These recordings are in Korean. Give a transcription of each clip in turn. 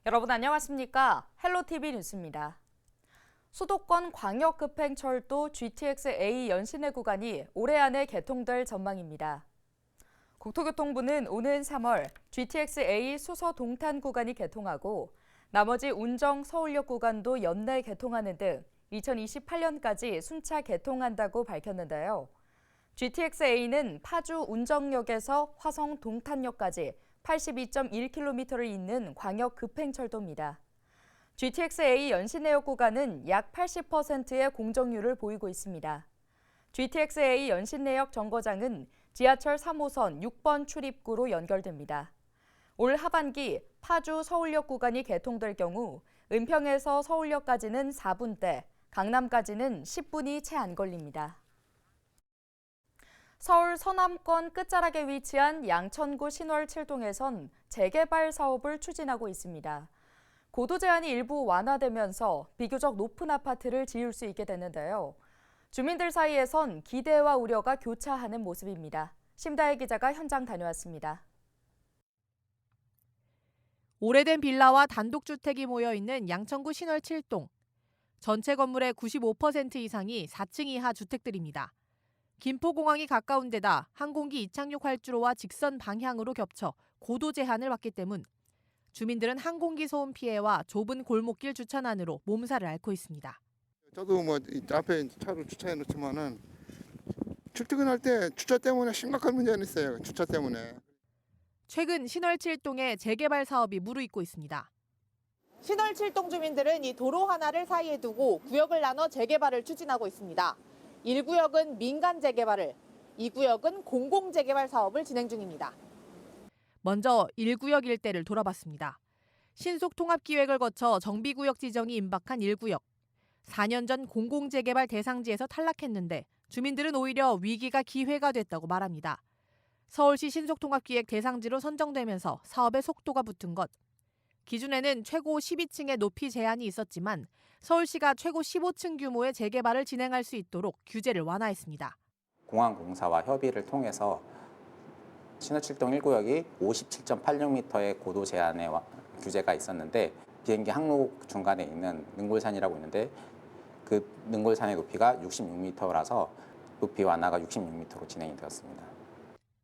여러분 안녕하십니까? 헬로티비 뉴스입니다. 수도권 광역급행철도 GTX-A 연신내 구간이 올해 안에 개통될 전망입니다. 국토교통부는 오는 3월 GTX-A 수서 동탄 구간이 개통하고 나머지 운정 서울역 구간도 연내 개통하는 등 2028년까지 순차 개통한다고 밝혔는데요. GTX-A는 파주 운정역에서 화성 동탄역까지 82.1km를 잇는 광역 급행철도입니다. GTX-A 연신내역 구간은 약 80%의 공정률을 보이고 있습니다. GTX-A 연신내역 정거장은 지하철 3호선 6번 출입구로 연결됩니다. 올 하반기 파주 서울역 구간이 개통될 경우 은평에서 서울역까지는 4분대, 강남까지는 10분이 채 안 걸립니다. 서울 서남권 끝자락에 위치한 양천구 신월 7동에선 재개발 사업을 추진하고 있습니다. 고도 제한이 일부 완화되면서 비교적 높은 아파트를 지을 수 있게 됐는데요. 주민들 사이에선 기대와 우려가 교차하는 모습입니다. 심다혜 기자가 현장 다녀왔습니다. 오래된 빌라와 단독주택이 모여있는 양천구 신월 7동. 전체 건물의 95% 이상이 4층 이하 주택들입니다. 김포공항이 가까운 데다 항공기 이착륙 활주로와 직선 방향으로 겹쳐 고도 제한을 받기 때문 주민들은 항공기 소음 피해와 좁은 골목길 주차난으로 몸살을 앓고 있습니다. 저도 앞에 차를 주차해 놓지만은 출퇴근할 때 주차 때문에 심각한 문제는 있어요. 주차 때문에. 최근 신월 7동의 재개발 사업이 무르익고 있습니다. 신월 7동 주민들은 이 도로 하나를 사이에 두고 구역을 나눠 재개발을 추진하고 있습니다. 1구역은 민간 재개발을, 2구역은 공공 재개발 사업을 진행 중입니다. 먼저 1구역 일대를 돌아봤습니다. 신속 통합 기획을 거쳐 정비구역 지정이 임박한 1구역. 4년 전 공공재개발 대상지에서 탈락했는데 주민들은 오히려 위기가 기회가 됐다고 말합니다. 서울시 신속통합기획 대상지로 선정되면서 사업의 속도가 붙은 것. 기준에는 최고 12층의 높이 제한이 있었지만 서울시가 최고 15층 규모의 재개발을 진행할 수 있도록 규제를 완화했습니다. 공항공사와 협의를 통해서 신월 7동 1구역이 57.86m의 고도 제한의 규제가 있었는데 비행기 항로 중간에 있는 능골산이라고 있는데 그 능골산의 높이가 66m라서 높이 완화가 66m로 진행이 되었습니다.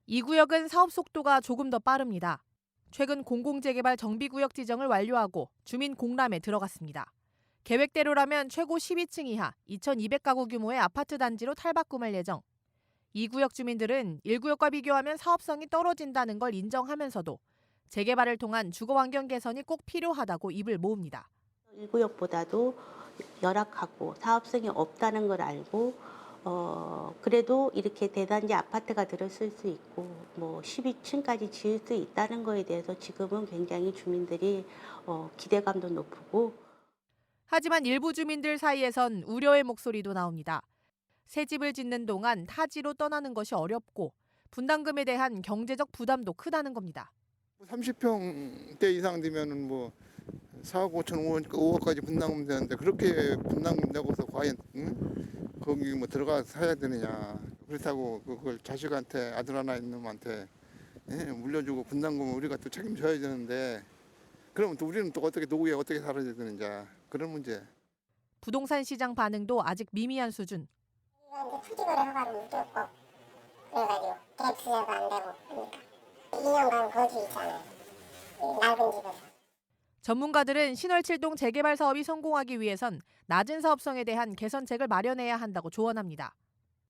2구역은 사업 속도가 조금 더 빠릅니다. 최근 공공재개발 정비구역 지정을 완료하고 주민 공람에 들어갔습니다. 계획대로라면 최고 12층 이하 2,200가구 규모의 아파트 단지로 탈바꿈할 예정. 2구역 주민들은 1구역과 비교하면 사업성이 떨어진다는 걸 인정하면서도 재개발을 통한 주거환경 개선이 꼭 필요하다고 입을 모읍니다. 1구역보다도 열악하고 사업성이 없다는 걸 알고 그래도 이렇게 대단지 아파트가 들었을 수 있고 12층까지 지을 수 있다는 거에 대해서 지금은 굉장히 주민들이 기대감도 높고 하지만 일부 주민들 사이에선 우려의 목소리도 나옵니다. 새 집을 짓는 동안 타지로 떠나는 것이 어렵고 분담금에 대한 경제적 부담도 크다는 겁니다. 30평대 이상 되면은 4억 5천 5억까지 분담금 되는데 그렇게 분담금 내고서 과연 거기 들어가 사야 되느냐. 그렇다고 그걸 자식한테 아들 하나 있는 놈한테 물려주고 분담금을 우리가 또 책임져야 되는데 그러면 또 우리는 또 어떻게 노후에 어떻게 살아야 되느냐 그런 문제. 부동산 시장 반응도 아직 미미한 수준. 투기거래 허가를 못 줬고 그래가지고 대투자도 안 되고 그러니까 2년간 거주 있잖아요. 낡은 집에서. 전문가들은 신월 7동 재개발 사업이 성공하기 위해선 낮은 사업성에 대한 개선책을 마련해야 한다고 조언합니다.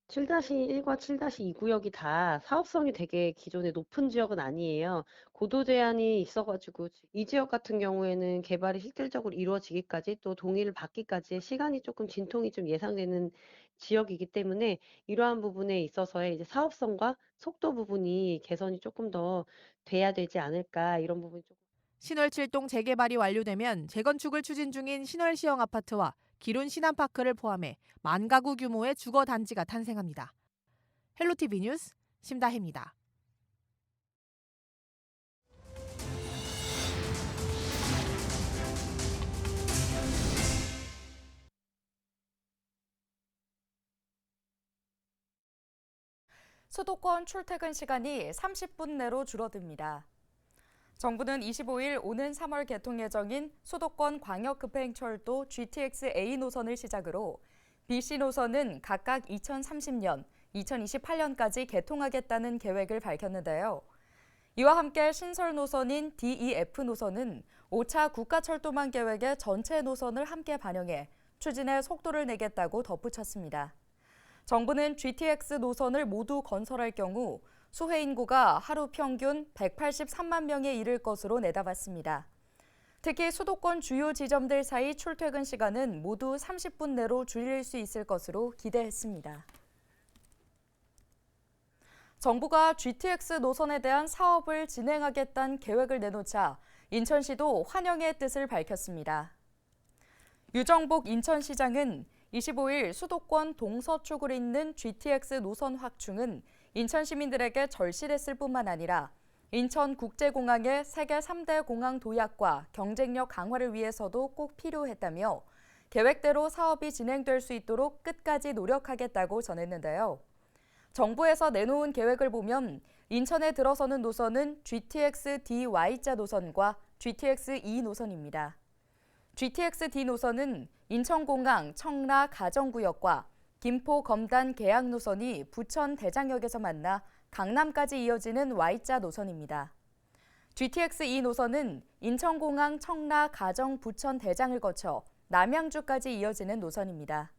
7-1과 7-2구역이 다 사업성이 되게 기존에 높은 지역은 아니에요. 고도 제한이 있어가지고 이 지역 같은 경우에는 개발이 실질적으로 이루어지기까지 또 동의를 받기까지의 시간이 조금 진통이 좀 예상되는 지역이기 때문에 이러한 부분에 있어서의 이제 사업성과 속도 부분이 개선이 조금 더 돼야 되지 않을까 이런 부분이 조금. 신월 7동 재개발이 완료되면 재건축을 추진 중인 신월시형 아파트와 기룬 신안파크를 포함해 10,000가구 규모의 주거 단지가 탄생합니다. 헬로티비 뉴스 심다혜입니다. 수도권 출퇴근 시간이 30분 내로 줄어듭니다. 정부는 25일 오는 3월 개통 예정인 수도권 광역급행철도 GTX-A 노선을 시작으로 BC 노선은 각각 2030년, 2028년까지 개통하겠다는 계획을 밝혔는데요. 이와 함께 신설 노선인 DEF 노선은 5차 국가철도망 계획의 전체 노선을 함께 반영해 추진에 속도를 내겠다고 덧붙였습니다. 정부는 GTX 노선을 모두 건설할 경우 수혜 인구가 하루 평균 183만 명에 이를 것으로 내다봤습니다. 특히 수도권 주요 지점들 사이 출퇴근 시간은 모두 30분 내로 줄일 수 있을 것으로 기대했습니다. 정부가 GTX 노선에 대한 사업을 진행하겠다는 계획을 내놓자 인천시도 환영의 뜻을 밝혔습니다. 유정복 인천시장은 25일 수도권 동서쪽으로 있는 GTX 노선 확충은 인천 시민들에게 절실했을 뿐만 아니라 인천국제공항의 세계 3대 공항 도약과 경쟁력 강화를 위해서도 꼭 필요했다며 계획대로 사업이 진행될 수 있도록 끝까지 노력하겠다고 전했는데요. 정부에서 내놓은 계획을 보면 인천에 들어서는 노선은 GTX-DY자 노선과 GTX-E 노선입니다. GTX-D 노선은 인천공항 청라 가정구역과 김포 검단 계양 노선이 부천 대장역에서 만나 강남까지 이어지는 Y자 노선입니다. GTX-E 노선은 인천공항 청라 가정 부천 대장을 거쳐 남양주까지 이어지는 노선입니다.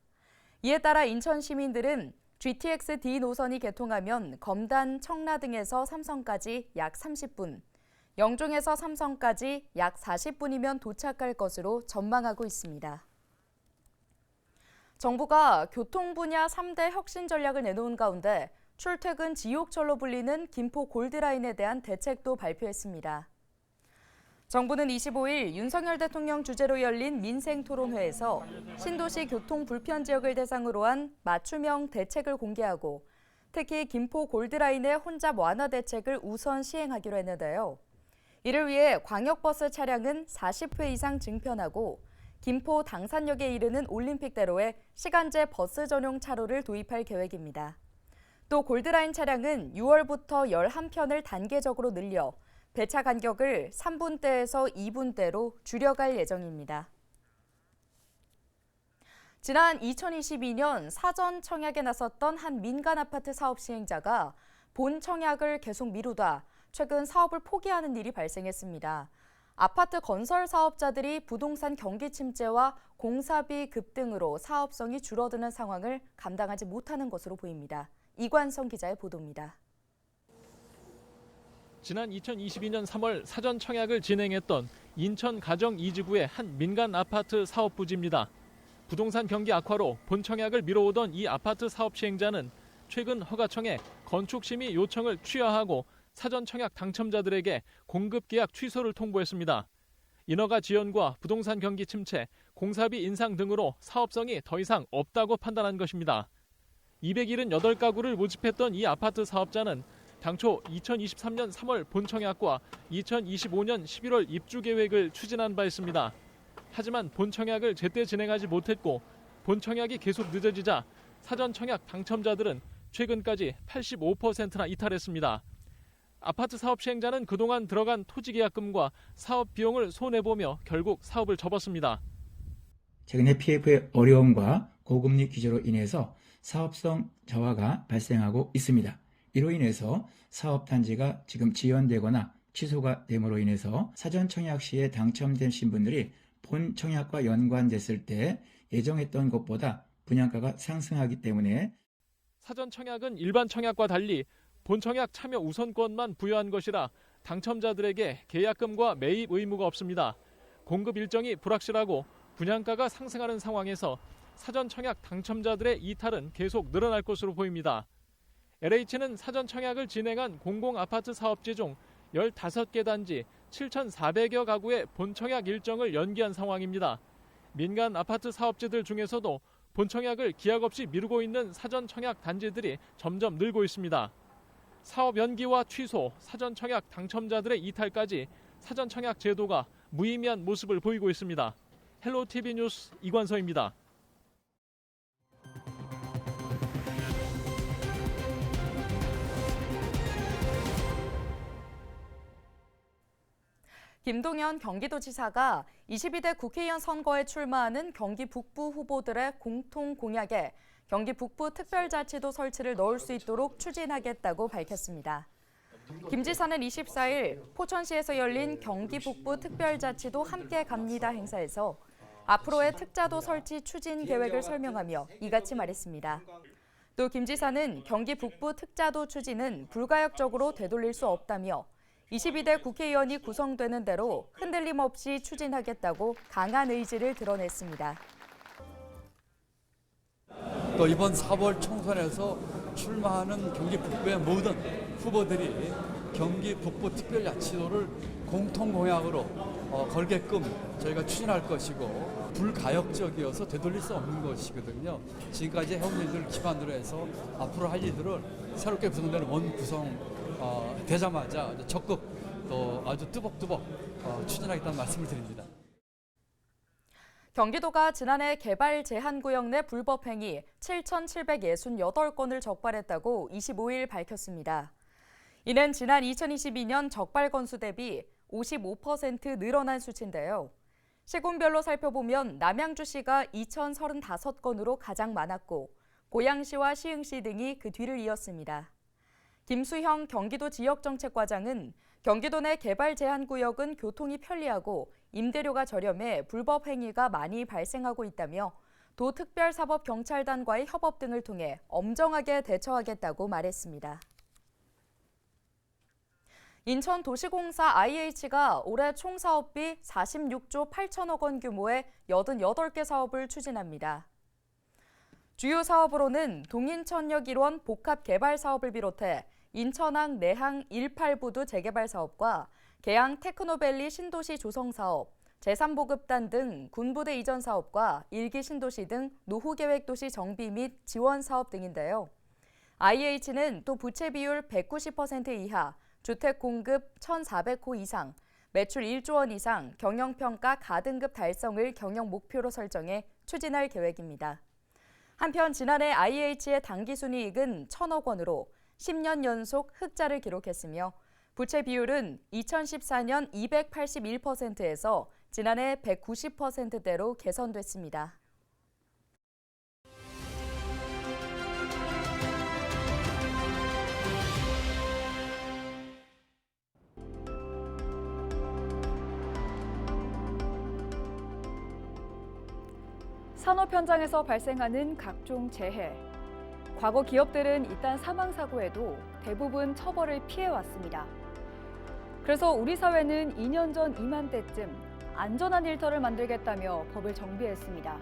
이에 따라 인천 시민들은 GTX-D 노선이 개통하면 검단, 청라 등에서 삼성까지 약 30분, 영종에서 삼성까지 약 40분이면 도착할 것으로 전망하고 있습니다. 정부가 교통 분야 3대 혁신 전략을 내놓은 가운데 출퇴근 지옥철로 불리는 김포 골드라인에 대한 대책도 발표했습니다. 정부는 25일 윤석열 대통령 주재로 열린 민생토론회에서 신도시 교통 불편 지역을 대상으로 한 맞춤형 대책을 공개하고 특히 김포 골드라인의 혼잡 완화 대책을 우선 시행하기로 했는데요. 이를 위해 광역버스 차량은 40회 이상 증편하고 김포 당산역에 이르는 올림픽대로에 시간제 버스 전용 차로를 도입할 계획입니다. 또 골드라인 차량은 6월부터 11편을 단계적으로 늘려 배차 간격을 3분대에서 2분대로 줄여갈 예정입니다. 지난 2022년 사전 청약에 나섰던 한 민간 아파트 사업 시행자가 본 청약을 계속 미루다 최근 사업을 포기하는 일이 발생했습니다. 아파트 건설 사업자들이 부동산 경기 침체와 공사비 급등으로 사업성이 줄어드는 상황을 감당하지 못하는 것으로 보입니다. 이관성 기자의 보도입니다. 지난 2022년 3월 사전 청약을 진행했던 인천 가정 이지구의 한 민간 아파트 사업 부지입니다. 부동산 경기 악화로 본 청약을 미뤄오던 이 아파트 사업 시행자는 최근 허가청에 건축심의 요청을 취하하고 사전 청약 당첨자들에게 공급 계약 취소를 통보했습니다. 인허가 지연과 부동산 경기 침체, 공사비 인상 등으로 사업성이 더 이상 없다고 판단한 것입니다. 278가구를 모집했던 이 아파트 사업자는 당초 2023년 3월 본청약과 2025년 11월 입주 계획을 추진한 바 있습니다. 하지만 본청약을 제때 진행하지 못했고 본청약이 계속 늦어지자 사전 청약 당첨자들은 최근까지 85%나 이탈했습니다. 아파트 사업 시행자는 그동안 들어간 토지 계약금과 사업 비용을 손해보며 결국 사업을 접었습니다. 최근에 PF의 어려움과 고금리 기조로 인해서 사업성 저하가 발생하고 있습니다. 이로 인해서 사업 단지가 지금 지연되거나 취소가 됨으로 인해서 사전 청약 시에 당첨된 신분들이 본 청약과 연관됐을 때 예정했던 것보다 분양가가 상승하기 때문에 사전 청약은 일반 청약과 달리 본 청약 참여 우선권만 부여한 것이라 당첨자들에게 계약금과 매입 의무가 없습니다. 공급 일정이 불확실하고 분양가가 상승하는 상황에서 사전 청약 당첨자들의 이탈은 계속 늘어날 것으로 보입니다. LH는 사전 청약을 진행한 공공아파트 사업지 중 15개 단지 7,400여 가구의 본청약 일정을 연기한 상황입니다. 민간 아파트 사업지들 중에서도 본청약을 기약 없이 미루고 있는 사전 청약 단지들이 점점 늘고 있습니다. 사업 연기와 취소, 사전 청약 당첨자들의 이탈까지 사전 청약 제도가 무의미한 모습을 보이고 있습니다. 헬로티비 뉴스 이관서입니다. 김동연 경기도지사가 22대 국회의원 선거에 출마하는 경기 북부 후보들의 공통 공약에 경기 북부 특별자치도 설치를 넣을 수 있도록 추진하겠다고 밝혔습니다. 김 지사는 24일 포천시에서 열린 경기 북부 특별자치도 함께 갑니다 행사에서 앞으로의 특자도 설치 추진 계획을 설명하며 이같이 말했습니다. 또 김 지사는 경기 북부 특자도 추진은 불가역적으로 되돌릴 수 없다며 22대 국회의원이 구성되는 대로 흔들림 없이 추진하겠다고 강한 의지를 드러냈습니다. 또 이번 4월 총선에서 출마하는 경기 북부의 모든 후보들이 경기 북부 특별자치도를 공통 공약으로 걸게끔 저희가 추진할 것이고 불가역적이어서 되돌릴 수 없는 것이거든요. 지금까지 해온 일들을 기반으로 해서 앞으로 할 일들을 새롭게 구성되는 원 구성 되자마자 적극 또 아주 뚜벅뚜벅 추진하겠다는 말씀을 드립니다. 경기도가 지난해 개발 제한 구역 내 불법 행위 7,768건을 적발했다고 25일 밝혔습니다. 이는 지난 2022년 적발 건수 대비 55% 늘어난 수치인데요. 시군별로 살펴보면 남양주시가 2,035건으로 가장 많았고 고양시와 시흥시 등이 그 뒤를 이었습니다. 김수형 경기도 지역정책과장은 경기도 내 개발 제한 구역은 교통이 편리하고 임대료가 저렴해 불법 행위가 많이 발생하고 있다며 도특별사법경찰단과의 협업 등을 통해 엄정하게 대처하겠다고 말했습니다. 인천도시공사 IH가 올해 총 사업비 46조 8천억 원 규모의 88개 사업을 추진합니다. 주요 사업으로는 동인천역 1원 복합개발 사업을 비롯해 인천항 내항 18부두 재개발 사업과 계양 테크노밸리 신도시 조성 사업, 제3보급단 등 군부대 이전 사업과 일기 신도시 등 노후계획도시 정비 및 지원 사업 등인데요. IH는 또 부채 비율 190% 이하, 주택 공급 1,400호 이상, 매출 1조 원 이상, 경영평가 가등급 달성을 경영 목표로 설정해 추진할 계획입니다. 한편 지난해 IH의 당기순이익은 1,000억 원으로 10년 연속 흑자를 기록했으며 부채 비율은 2014년 281%에서 지난해 190%대로 개선됐습니다. 산업 현장에서 발생하는 각종 재해. 과거 기업들은 이딴 사망사고에도 대부분 처벌을 피해왔습니다. 그래서 우리 사회는 2년 전 이맘때쯤 안전한 일터를 만들겠다며 법을 정비했습니다.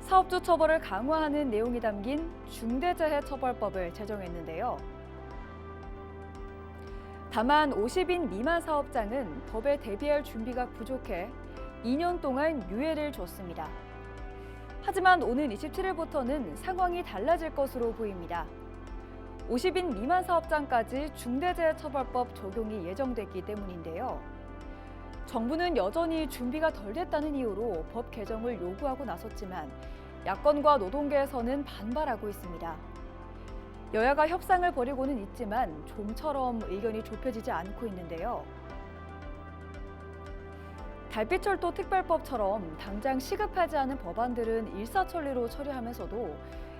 사업주 처벌을 강화하는 내용이 담긴 중대재해처벌법을 제정했는데요. 다만 50인 미만 사업장은 법에 대비할 준비가 부족해 2년 동안 유예를 줬습니다. 하지만 오는 27일부터는 상황이 달라질 것으로 보입니다. 50인 미만 사업장까지 중대재해처벌법 적용이 예정됐기 때문인데요. 정부는 여전히 준비가 덜 됐다는 이유로 법 개정을 요구하고 나섰지만 야권과 노동계에서는 반발하고 있습니다. 여야가 협상을 벌이고는 있지만 좀처럼 의견이 좁혀지지 않고 있는데요. 달빛철도 특별법처럼 당장 시급하지 않은 법안들은 일사천리로 처리하면서도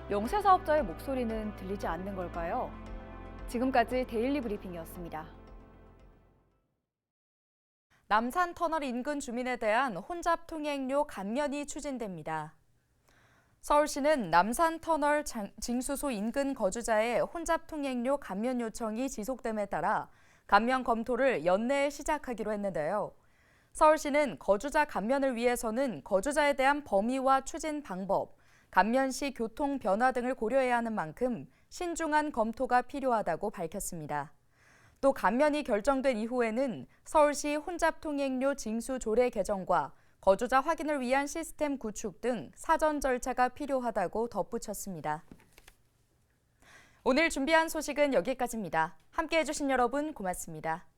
영세사업자의 목소리는 들리지 않는 걸까요? 지금까지 데일리 브리핑이었습니다. 남산터널 인근 주민에 대한 혼잡 통행료 감면이 추진됩니다. 서울시는 남산터널 징수소 인근 거주자의 혼잡 통행료 감면 요청이 지속됨에 따라 감면 검토를 연내에 시작하기로 했는데요. 서울시는 거주자 감면을 위해서는 거주자에 대한 범위와 추진 방법, 감면 시 교통 변화 등을 고려해야 하는 만큼 신중한 검토가 필요하다고 밝혔습니다. 또 감면이 결정된 이후에는 서울시 혼잡 통행료 징수 조례 개정과 거주자 확인을 위한 시스템 구축 등 사전 절차가 필요하다고 덧붙였습니다. 오늘 준비한 소식은 여기까지입니다. 함께해 주신 여러분 고맙습니다.